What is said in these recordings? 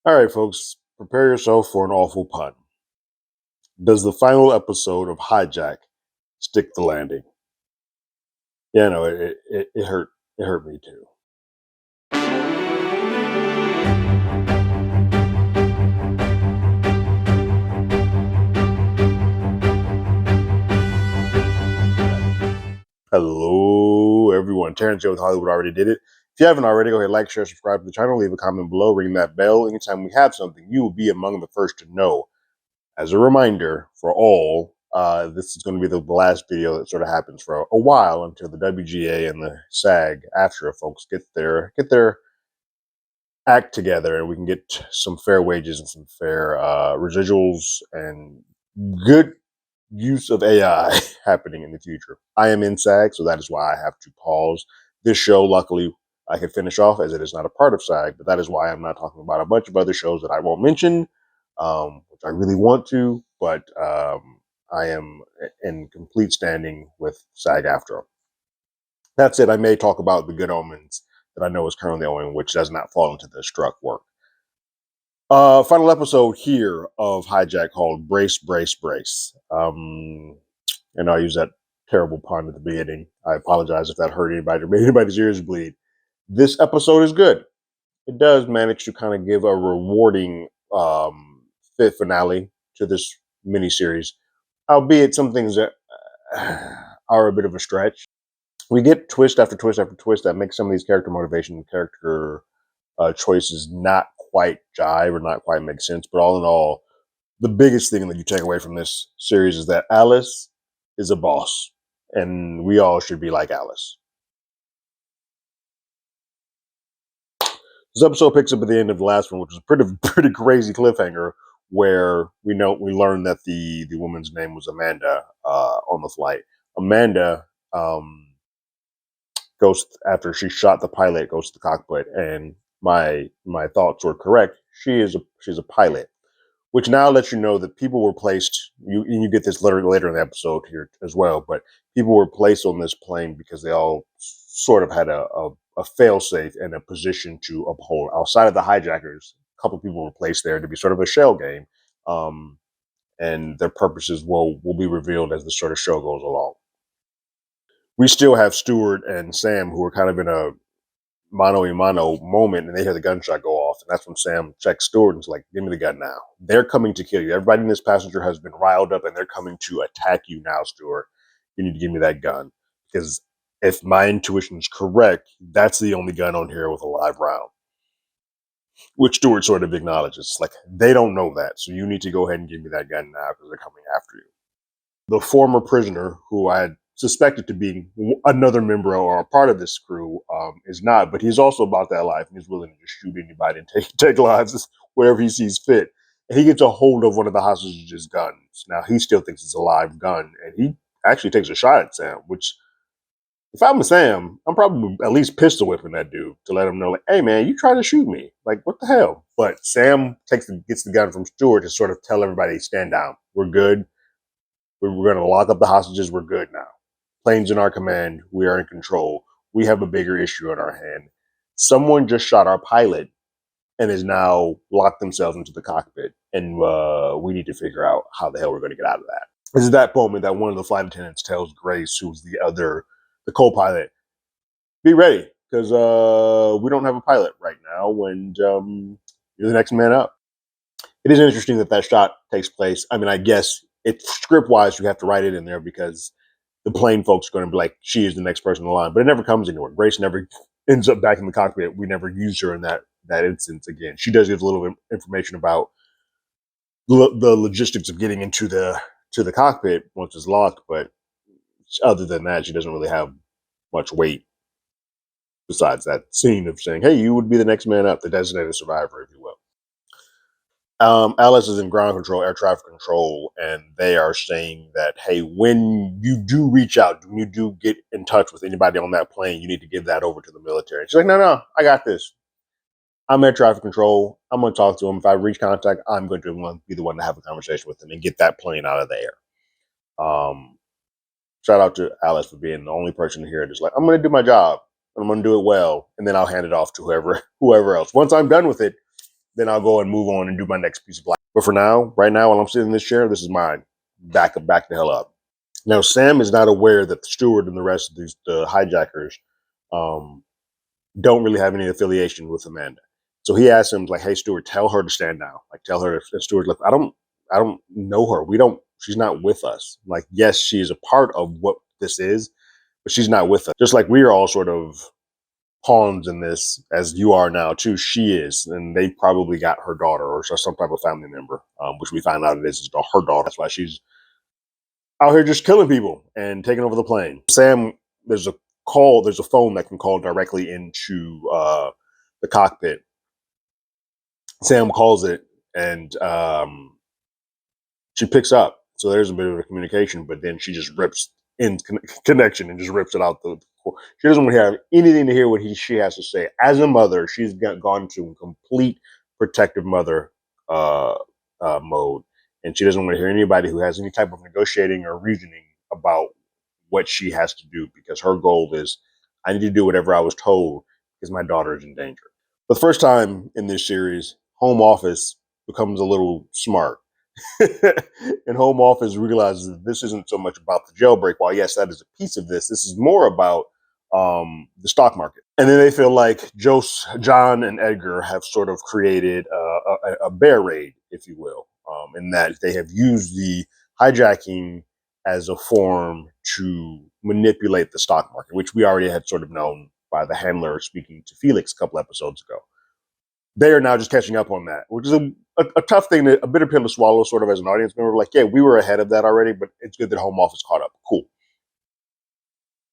All right, folks, prepare yourself for an awful pun. Does the final episode of Hijack stick the landing? Yeah, no, it hurt. It hurt me too. Hello, everyone. Terrence with Hollywood already did it. If you haven't already, go ahead, like, share, subscribe to the channel, leave a comment below, ring that bell. Anytime we have something, you will be among the first to know. As a reminder for all, this is going to be the last video that sort of happens for a while until the WGA and the SAG AFTRA folks get their act together and we can get some fair wages and some fair residuals and good use of AI happening in the future. I am in SAG, so that is why I have to pause this show. Luckily, I can finish off as it is not a part of SAG, but that is why I'm not talking about a bunch of other shows that I won't mention, which I really want to, but I am in complete standing with SAG AFTRA. That said, I may talk about the Good Omens that I know is currently on, which does not fall into the struck work. Final episode here of Hijack called Brace, Brace, Brace. And I'll use that terrible pun at the beginning. I apologize if that hurt anybody or made anybody's ears bleed. This episode is good. It does manage to kind of give a rewarding fifth finale to this miniseries, albeit some things that are a bit of a stretch. We get twist after twist after twist that makes some of these character motivation and character choices not quite jive or not quite make sense. But all in all, the biggest thing that you take away from this series is that Alice is a boss, and we all should be like Alice. This episode picks up at the end of the last one, which was a pretty crazy cliffhanger, where we learn that the woman's name was Amanda on the flight. Amanda goes after she shot the pilot, goes to the cockpit, and my thoughts were correct. She's a pilot, which now lets you know that people were placed. You get this later in the episode here as well, but people were placed on this plane because they all sort of had a fail-safe and a position to uphold. Outside of the hijackers, a couple of people were placed there to be sort of a shell game, and their purposes will be revealed as the sort of show goes along. We still have Stewart and Sam who are kind of in a mano-a-mano moment, and they hear the gunshot go off, and that's when Sam checks Stewart and is like, give me the gun now. They're coming to kill you. Everybody in this passenger has been riled up, and they're coming to attack you now, Stewart. You need to give me that gun. Because if my intuition is correct, that's the only gun on here with a live round. Which Stewart sort of acknowledges. Like, they don't know that, so you need to go ahead and give me that gun now because they're coming after you. The former prisoner, who I had suspected to be another member or a part of this crew, is not, but he's also about that life, and he's willing to just shoot anybody and take lives wherever he sees fit. And he gets a hold of one of the hostages' guns. Now, he still thinks it's a live gun, and he actually takes a shot at Sam, which, if I'm Sam, I'm probably at least pistol whipping that dude to let him know, like, hey, man, you tried to shoot me. Like, what the hell? But Sam gets the gun from Stewart to sort of tell everybody, stand down. We're good. We're going to lock up the hostages. We're good now. Planes in our command. We are in control. We have a bigger issue in our hand. Someone just shot our pilot and is now locked themselves into the cockpit. And we need to figure out how the hell we're going to get out of that. This is that moment that one of the flight attendants tells Grace, who's the co-pilot, be ready, because we don't have a pilot right now, and you're the next man up. It is interesting that shot takes place. I mean, I guess script-wise, you have to write it in there because the plane folks are going to be like, she is the next person in line, but it never comes anywhere. Grace never ends up back in the cockpit. We never use her in that instance again. She does give a little information about the logistics of getting into the cockpit once it's locked, but other than that, she doesn't really have much weight besides that scene of saying, hey, you would be the next man up, the designated survivor, if you will. Alice is in ground control, air traffic control, and they are saying that, hey, when you do reach out, when you do get in touch with anybody on that plane, you need to give that over to the military. And she's like, no, I got this. I'm air traffic control. I'm going to talk to them. If I reach contact, I'm going to be the one to have a conversation with them and get that plane out of the air. Shout out to Alice for being the only person here that's like, I'm going to do my job, and I'm going to do it well, and then I'll hand it off to whoever else. Once I'm done with it, then I'll go and move on and do my next piece of life. But for now, right now, while I'm sitting in this chair, this is mine. Back the hell up. Now, Sam is not aware that the steward and the rest of the hijackers um, don't really have any affiliation with Amanda. So he asks him, like, "Hey, Stewart, tell her to stand down. Like, tell her if Stewart, like, I don't know her. She's not with us. Like, yes, she is a part of what this is, but she's not with us. Just like we are all sort of pawns in this, as you are now too. She is, and they probably got her daughter or some type of family member, which we find out it is her daughter. That's why she's out here just killing people and taking over the plane. Sam, there's a phone that can call directly into the cockpit. Sam calls it, and she picks up. So there's a bit of a communication, but then she just rips in connection and just rips it out. She doesn't want to have anything to hear what she has to say. As a mother, she's gone to complete protective mother mode, and she doesn't want to hear anybody who has any type of negotiating or reasoning about what she has to do, because her goal is, I need to do whatever I was told because my daughter is in danger. For the first time in this series, Home Office becomes a little smart. And Home Office realizes that this isn't so much about the jailbreak. While yes, that is a piece of this, this is more about the stock market. And then they feel like John and Edgar have sort of created a bear raid, if you will, in that they have used the hijacking as a form to manipulate the stock market, which we already had sort of known by the handler speaking to Felix a couple episodes ago. They are now just catching up on that, which is a tough thing, a bitter pill to swallow, sort of as an audience member. Like, yeah, we were ahead of that already, but it's good that Home Office caught up. Cool.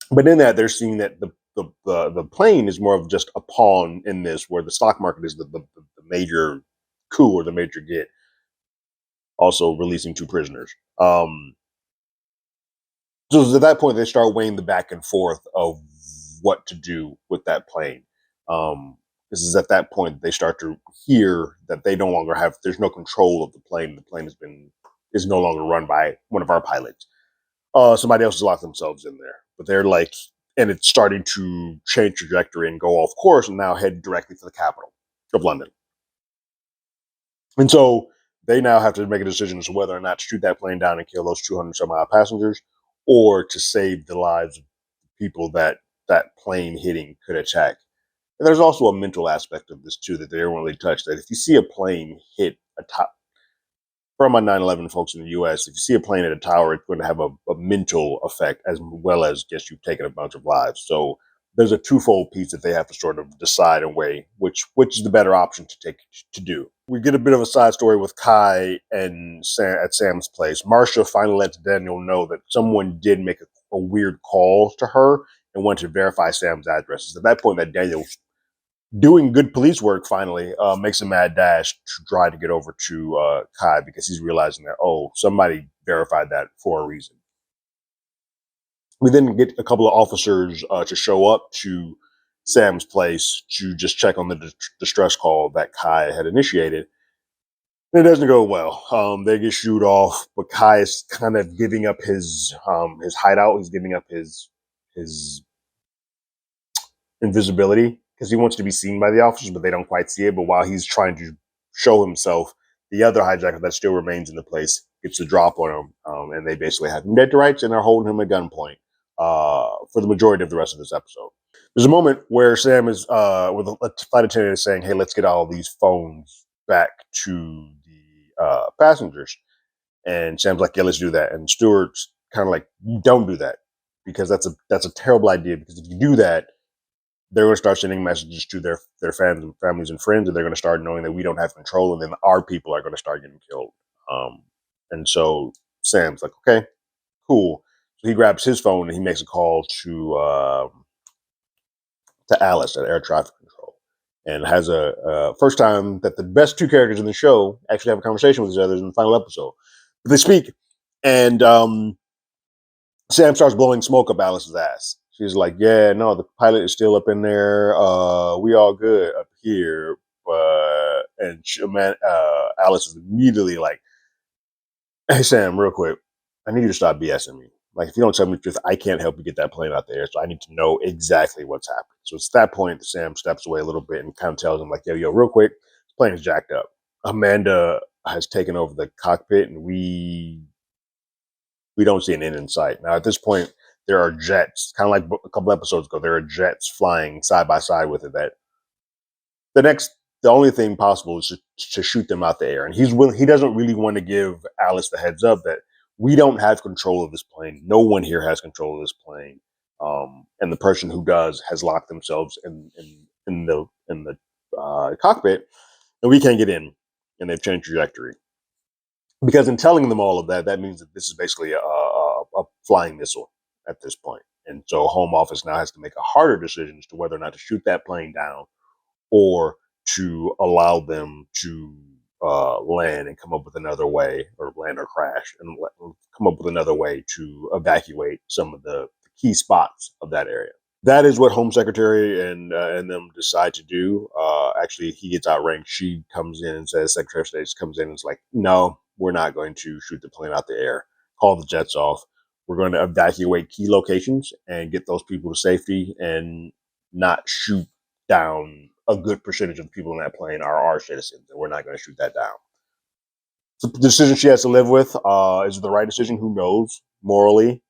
But in that, they're seeing that the plane is more of just a pawn in this, where the stock market is the major coup or the major get. Also releasing 2 prisoners. So at that point, they start weighing the back and forth of what to do with that plane. This is at that point they start to hear that they no longer have. There's no control of the plane. The plane is no longer run by one of our pilots. Somebody else has locked themselves in there, but they're like, and it's starting to change trajectory and go off course, and now head directly to the capital of London. And so they now have to make a decision as to whether or not to shoot that plane down and kill those 200 some odd passengers, or to save the lives of people that plane hitting could attack. And there's also a mental aspect of this too that they don't really touch. That if you see a plane hit a top, from my 9/11 folks in the U.S., if you see a plane at a tower, it's going to have a mental effect as well as just you've taken a bunch of lives. So there's a twofold piece that they have to sort of decide and weigh which is the better option to do. We get a bit of a side story with Kai and Sam at Sam's place. Marcia finally lets Daniel know that someone did make a weird call to her and went to verify Sam's addresses. At that point, that Daniel, doing good police work, finally makes a mad dash to try to get over to Kai, because he's realizing that, oh, somebody verified that for a reason. We then get a couple of officers to show up to Sam's place to just check on the distress call that Kai had initiated. It doesn't go well. They get shooed off, but Kai is kind of giving up his hideout. He's giving up his invisibility because he wants to be seen by the officers, but they don't quite see it. But while he's trying to show himself, the other hijacker that still remains in the place gets a drop on him, and they basically have him dead to rights, and they're holding him at gunpoint for the majority of the rest of this episode. There's a moment where Sam is with a flight attendant is saying, "Hey, let's get all these phones back to the passengers," and Sam's like, "Yeah, let's do that." And Stewart's kind of like, "Don't do that, because that's a terrible idea. Because if you do that, they're going to start sending messages to their families and friends, and they're going to start knowing that we don't have control, and then our people are going to start getting killed." And so Sam's like, "Okay, cool." So he grabs his phone and he makes a call to Alice at air traffic control, and has a first time that the best 2 characters in the show actually have a conversation with each other in the final episode. But they speak, and Sam starts blowing smoke up Alice's ass. She's like, "Yeah, no, the pilot is still up in there. We all good up here." Alice is immediately like, "Hey, Sam, real quick, I need you to stop BSing me. Like, if you don't tell me the truth, I can't help you get that plane out there. So I need to know exactly what's happening." So it's that point that Sam steps away a little bit and kind of tells him, like, yo, real quick, Plane is jacked up. Amanda has taken over the cockpit, and we don't see an end in sight. Now, at this point, there are jets, kind of like a couple episodes ago. There are jets flying side by side with it. That the only thing possible is to shoot them out the air, and he doesn't really want to give Alice the heads up that we don't have control of this plane. No one here has control of this plane, and the person who does has locked themselves in the cockpit, and we can't get in, and they've changed trajectory. Because in telling them all of that, that means that this is basically a flying missile at this point. And so Home Office now has to make a harder decision as to whether or not to shoot that plane down or to allow them to land and come up with another way, or land or crash and come up with another way to evacuate some of the key spots of that area. That is what Home Secretary and them decide to do. Actually, he gets outranked. She comes in and says, Secretary of State comes in and is like, no, we're not going to shoot the plane out the air. Call the jets off. We're going to evacuate key locations and get those people to safety, and not shoot down a good percentage of the people in that plane are our citizens, and we're not going to shoot that down. It's a decision she has to live with. Is it the right decision? Who knows? Morally,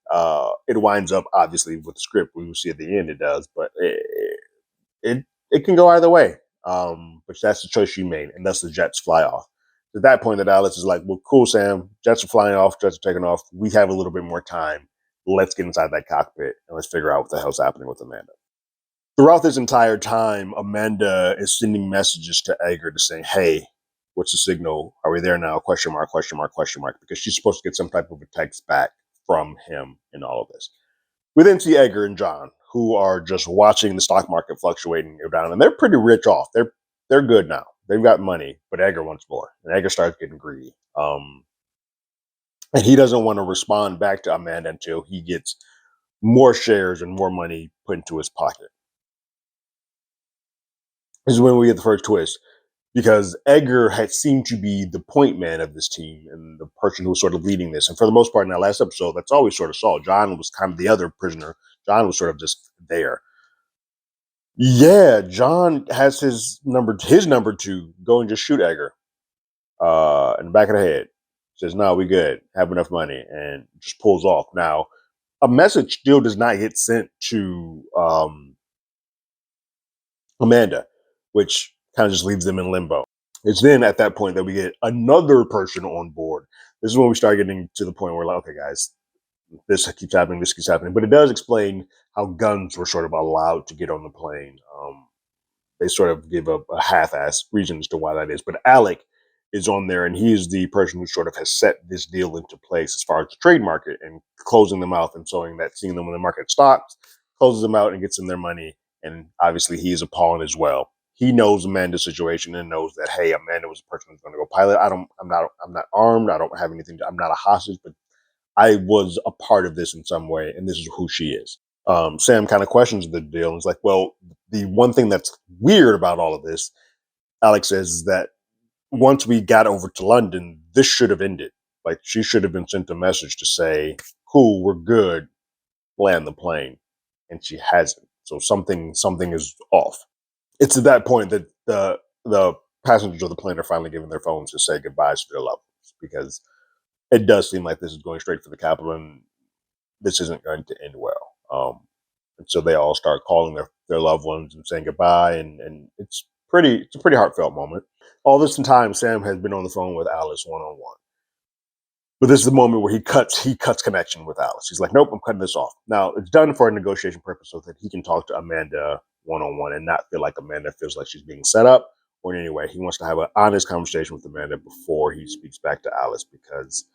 it winds up obviously with the script. We will see at the end it does, but it can go either way. But that's the choice she made, and thus the jets fly off. At that point, that Alice is like, "Well, cool, Sam. Jets are flying off. Jets are taking off. We have a little bit more time. Let's get inside that cockpit and let's figure out what the hell's happening with Amanda." Throughout this entire time, Amanda is sending messages to Edgar to say, "Hey, what's the signal? Are we there now? Question mark, question mark, question mark." Because she's supposed to get some type of a text back from him in all of this. We then see Edgar and John, who are just watching the stock market fluctuate and go down, and they're pretty rich off. They're good now. They've got money, but Edgar wants more, and Edgar starts getting greedy. And he doesn't want to respond back to Amanda until he gets more shares and more money put into his pocket. This is when we get the first twist, because Edgar had seemed to be the point man of this team and the person who was sort of leading this. And for the most part, in that last episode, that's always sort of saw. John was kind of the other prisoner. John was sort of just there. Yeah, John has his number two go and just shoot Edgar in the back of the head. Says, "No, we good. Have enough money," and just pulls off. Now, a message still does not get sent to Amanda, which kind of just leaves them in limbo. It's then at that point that we get another person on board. This is when we start getting to the point where, like, okay, guys, this keeps happening, this keeps happening. But it does explain how guns were sort of allowed to get on the plane. They sort of give a half-ass reason as to why that is. But Alec is on there, and he is the person who sort of has set this deal into place as far as the trade market and closing them out and showing that, seeing them when the market stops, closes them out and gets them their money. And obviously, he is a pawn as well. He knows Amanda's situation and knows that, hey, Amanda was the person who's going to go pilot. I'm not armed. I don't have anything. I'm not a hostage, but I was a part of this in some way, and this is who she is. Sam kind of questions the deal and is like, well, the one thing that's weird about all of this, Alex says, is that once we got over to London, this should have ended. Like, she should have been sent a message to say, cool, we're good, land the plane. And she hasn't. So something is off. It's at that point that the passengers of the plane are finally giving their phones to say goodbyes to their loved ones, because it does seem like this is going straight for the capital, and this isn't going to end well. And so they all start calling their loved ones and saying goodbye, and it's a pretty heartfelt moment. All this time, Sam has been on the phone with Alice one on one. But this is the moment where he cuts connection with Alice. He's like, nope, I'm cutting this off. Now, it's done for a negotiation purpose so that he can talk to Amanda one on one and not feel like Amanda feels like she's being set up or in any way. He wants to have an honest conversation with Amanda before he speaks back to Alice, because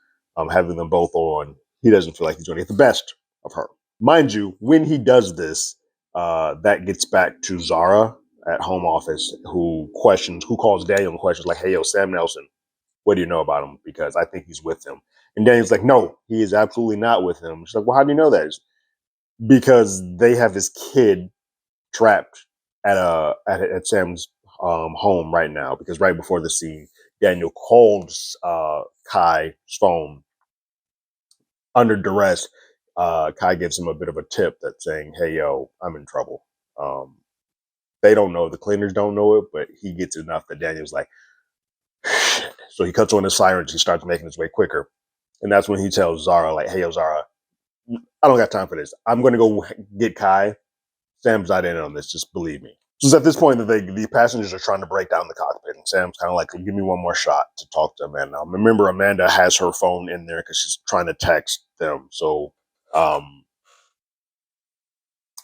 having them both on, he doesn't feel like he's going to get the best of her. Mind you, when he does this, that gets back to Zara at Home Office, who calls Daniel and questions like, hey, yo, Sam Nelson, what do you know about him? Because I think he's with him. And Daniel's like, no, he is absolutely not with him. She's like, well, how do you know that? Because they have his kid trapped at Sam's home right now. Because right before the scene, Daniel calls Kai's phone under duress. Kai gives him a bit of a tip that's saying, hey, yo, I'm in trouble. They don't know. The cleaners don't know it, but he gets enough that Daniel's like, shit. So he cuts on his sirens. He starts making his way quicker. And that's when he tells Zara, like, hey, yo, Zara, I don't got time for this. I'm going to go get Kai. Sam's not in on this. Just believe me. So it's at this point that the passengers are trying to break down the cockpit. And Sam's kind of like, give me one more shot to talk to Amanda. Remember, Amanda has her phone in there because she's trying to text them. So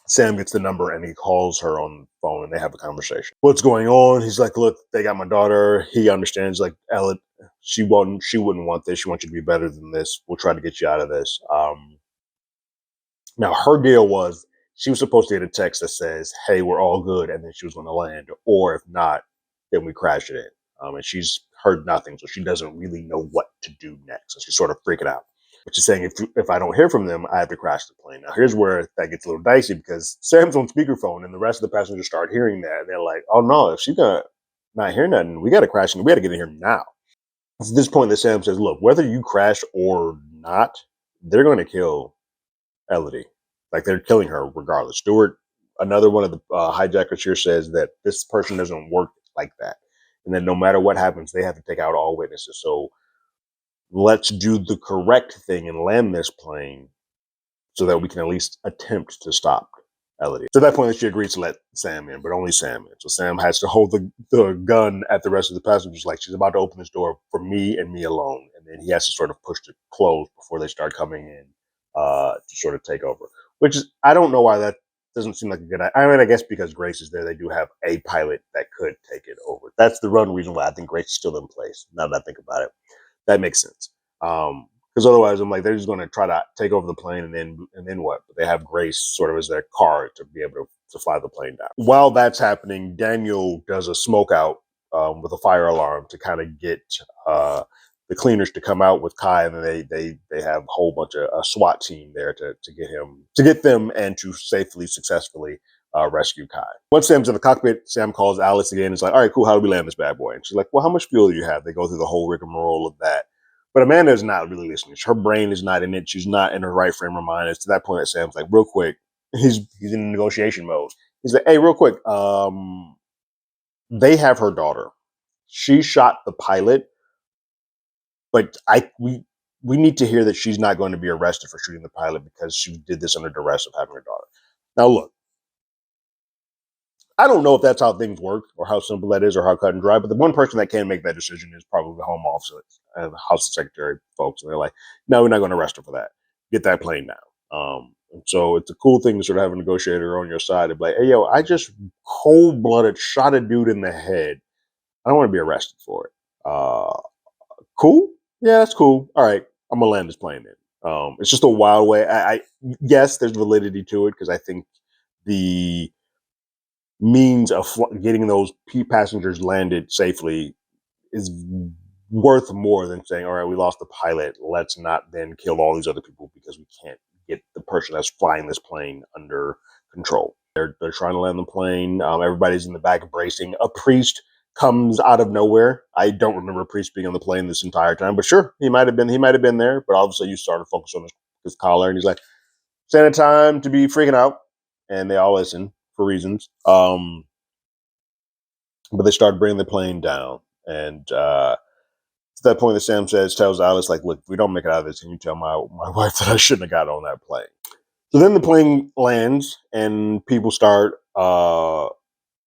Sam gets the number and he calls her on the phone and they have a conversation. What's going on? He's like, look, they got my daughter. He understands, like, Ella, she wouldn't want this. She wants you to be better than this. We'll try to get you out of this. Now, her deal was she was supposed to get a text that says, hey, we're all good. And then she was going to land. Or if not, then we crash it in. And she's heard nothing. So she doesn't really know what to do next. So she's sort of freaking out. But she's saying, if I don't hear from them, I have to crash the plane. Now, here's where that gets a little dicey because Sam's on speakerphone and the rest of the passengers start hearing that. And they're like, oh, no, if she's going to not hear nothing, we got to crash and we got to get in here now. It's at this point that Sam says, look, whether you crash or not, they're going to kill Elodie. Like, they're killing her regardless. Stewart, another one of the hijackers here, says that this person doesn't work like that. And then no matter what happens, they have to take out all witnesses. So let's do the correct thing and land this plane so that we can at least attempt to stop Elodie. So at that point, she agrees to let Sam in, but only Sam in. So Sam has to hold the gun at the rest of the passengers, like she's about to open this door for me and me alone. And then he has to sort of push it closed before they start coming in to sort of take over. Which is, I don't know why that doesn't seem like a good idea. I mean, I guess because Grace is there, they do have a pilot that could take it over. That's the one reason why I think Grace is still in place, now that I think about it. That makes sense. Because otherwise, I'm like, they're just going to try to take over the plane, and then what? But they have Grace sort of as their car to be able to fly the plane down. While that's happening, Daniel does a smoke out with a fire alarm to kind of get the cleaners to come out with Kai, and then they have a whole bunch of a SWAT team there to get them and to successfully rescue Kai. Once Sam's in the cockpit, Sam calls Alice again. It's like, all right, cool. How do we land this bad boy? And she's like, well, how much fuel do you have? They go through the whole rigmarole of that. But Amanda is not really listening. Her brain is not in it. She's not in her right frame of mind. It's to that point that Sam's like, real quick, he's in negotiation mode. He's like, hey, real quick, they have her daughter. She shot the pilot, but we need to hear that she's not going to be arrested for shooting the pilot because she did this under duress of having her daughter. Now, look, I don't know if that's how things work or how simple that is or how cut and dry, but the one person that can make that decision is probably the Home Office and the House Secretary folks. And they're like, no, we're not going to arrest her for that. Get that plane down. And so it's a cool thing to sort of have a negotiator on your side and be like, hey, yo, I just cold-blooded shot a dude in the head. I don't want to be arrested for it. Cool? Yeah, that's cool. All right, I'm going to land this plane in. It's just a wild way. Yes, there's validity to it because I think the means of getting those passengers landed safely is worth more than saying, all right, we lost the pilot. Let's not then kill all these other people because we can't get the person that's flying this plane under control. They're trying to land the plane. Everybody's in the back bracing. A priest comes out of nowhere. I don't remember a priest being on the plane this entire time, but sure, he might have been there. But obviously, you start to focus on his collar, and he's like, "Santa time to be freaking out," and they all listen for reasons. But they start bringing the plane down, and to that point, that Sam tells Alice, like, "Look, if we don't make it out of this, can you tell my wife that I shouldn't have got on that plane?" So then the plane lands, and people start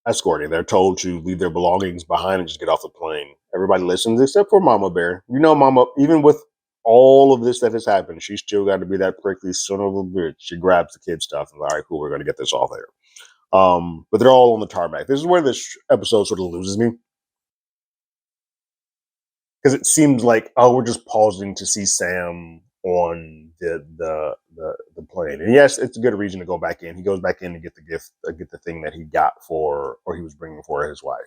escorting. They're told to leave their belongings behind and just get off the plane. Everybody listens except for Mama Bear. You know, Mama, even with all of this that has happened, she's still got to be that prickly son of a bitch. She grabs the kid stuff and like, all right, cool, we're going to get this off there. But they're all on the tarmac. This is where this episode sort of loses me. Because it seems like, oh, we're just pausing to see Sam on the plane. And yes, it's a good reason to go back in. He goes back in to get the gift, get the thing that he got for, or he was bringing for his wife.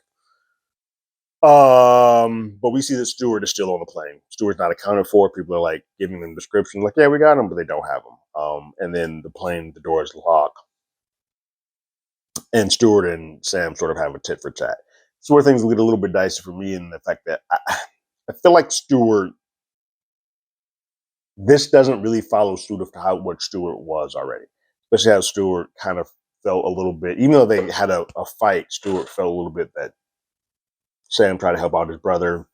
But we see that Stewart is still on the plane. Stewart's not accounted for. People are like giving them descriptions, like, yeah, we got him, but they don't have him. And then the plane, the door is locked. And Stewart and Sam sort of have a tit for tat. So where things get a little bit dicey for me in the fact that I feel like Stewart, this doesn't really follow suit of what Stewart was already. Especially how Stewart kind of felt a little bit, even though they had a fight, Stewart felt a little bit that Sam tried to help out his brother,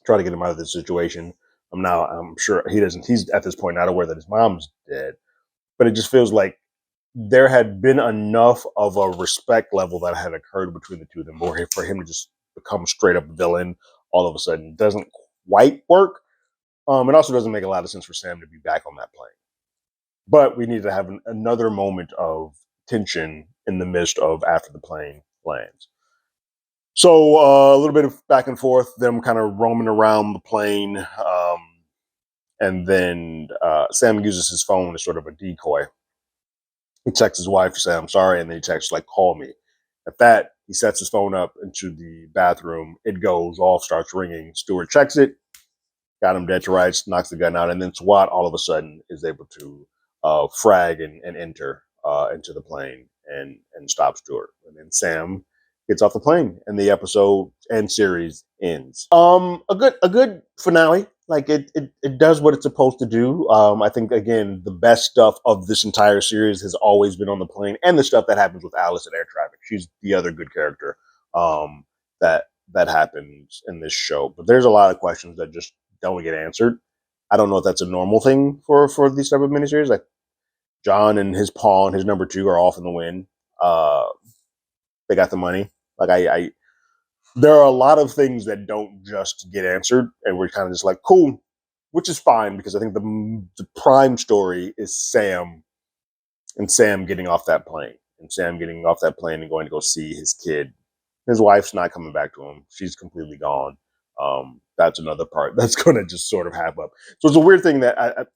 try to get him out of this situation. I'm sure he doesn't. He's at this point not aware that his mom's dead, but it just feels like there had been enough of a respect level that had occurred between the two of them, or for him to just become straight up villain all of a sudden doesn't quite work. It also doesn't make a lot of sense for Sam to be back on that plane. But we need to have another moment of tension in the midst of after the plane lands. So a little bit of back and forth, them kind of roaming around the plane, and then Sam uses his phone as sort of a decoy. He texts his wife to say, "I'm sorry," and then he texts like, "Call me." At that, he sets his phone up into the bathroom. It goes off, starts ringing. Stewart checks it, got him dead to rights, knocks the gun out, and then SWAT all of a sudden is able to frag and enter into the plane and stop Stewart. And then Sam gets off the plane, and the episode and series ends. A good finale. Like it does what it's supposed to do. I think again the best stuff of this entire series has always been on the plane, and the stuff that happens with Alice in air traffic. She's the other good character that happens in this show. But there's a lot of questions that just don't get answered. I don't know if that's a normal thing for these type of miniseries. Like John and his pawn, his number two, are off in the wind. They got the money. Like I there are a lot of things that don't just get answered, and we're kind of just like, cool, which is fine because I think the prime story is Sam and Sam getting off that plane, and Sam getting off that plane and going to go see his kid. His wife's not coming back to him; she's completely gone. That's another part that's going to just sort of happen up. So it's a weird thing that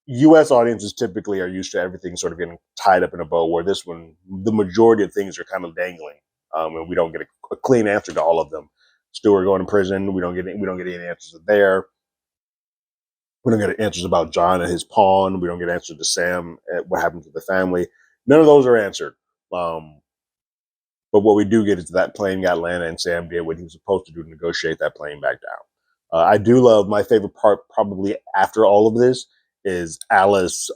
U.S. audiences typically are used to everything sort of getting tied up in a bow, where this one, the majority of things are kind of dangling. And we don't get a clean answer to all of them. Stewart going to prison, we don't get any answers there. We don't get answers about John and his pawn. We don't get answers to Sam and what happened to the family. None of those are answered. But what we do get is that plane got landed, and Sam did what he was supposed to do to negotiate that plane back down. I do love my favorite part, probably after all of this, is Alice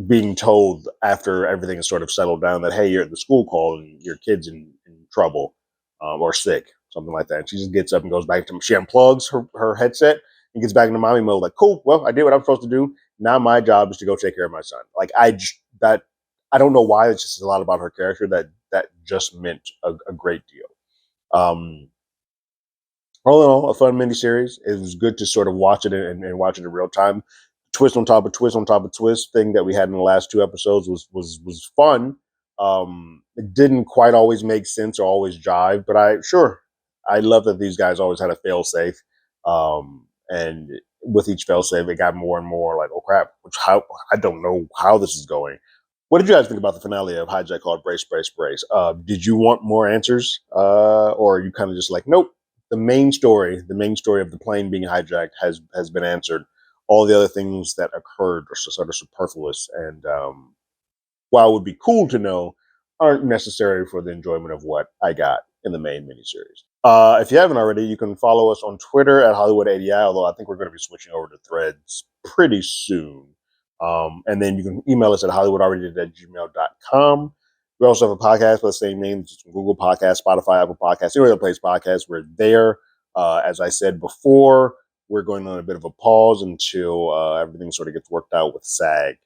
being told after everything is sort of settled down that, hey, you're at the school call and your kid's in trouble or sick, something like that. And she just gets up and goes back to, she unplugs her headset and gets back into mommy mode, like, cool, well, I did what I'm supposed to do. Now my job is to go take care of my son. Like I don't know why, it's just a lot about her character that just meant a great deal. All in all, a fun miniseries. It was good to sort of watch it and watch it in real time. Twist on top of twist on top of twist thing that we had in the last two episodes was fun. It didn't quite always make sense or always jive, but I love that these guys always had a fail safe. And with each fail safe, it got more and more like, oh crap, I don't know how this is going. What did you guys think about the finale of Hijack called Brace, Brace, Brace? Did you want more answers? Or are you kind of just like, nope, the main story of the plane being hijacked has been answered. All the other things that occurred are sort of superfluous, and while it would be cool to know, aren't necessary for the enjoyment of what I got in the main miniseries. If you haven't already, you can follow us on Twitter at Hollywood80i, although I think we're going to be switching over to Threads pretty soon. And then you can email us at hollywoodalready@gmail.com. We also have a podcast by the same name, just Google Podcasts, Spotify, Apple Podcasts, anywhere that plays podcasts. We're there. As I said before, we're going on a bit of a pause until everything sort of gets worked out with SAG.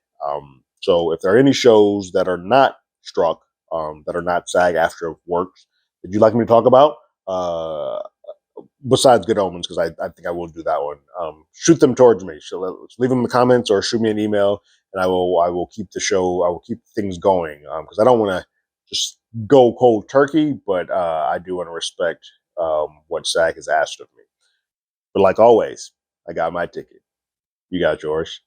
So if there are any shows that are not struck, that are not SAG after works, that you'd like me to talk about, besides Good Omens, because I think I will do that one, shoot them towards me. So leave them in the comments or shoot me an email, and I will keep the show, I will keep things going, because I don't want to just go cold turkey, but I do want to respect what SAG has asked of me. But like always, I got my ticket. You got yours.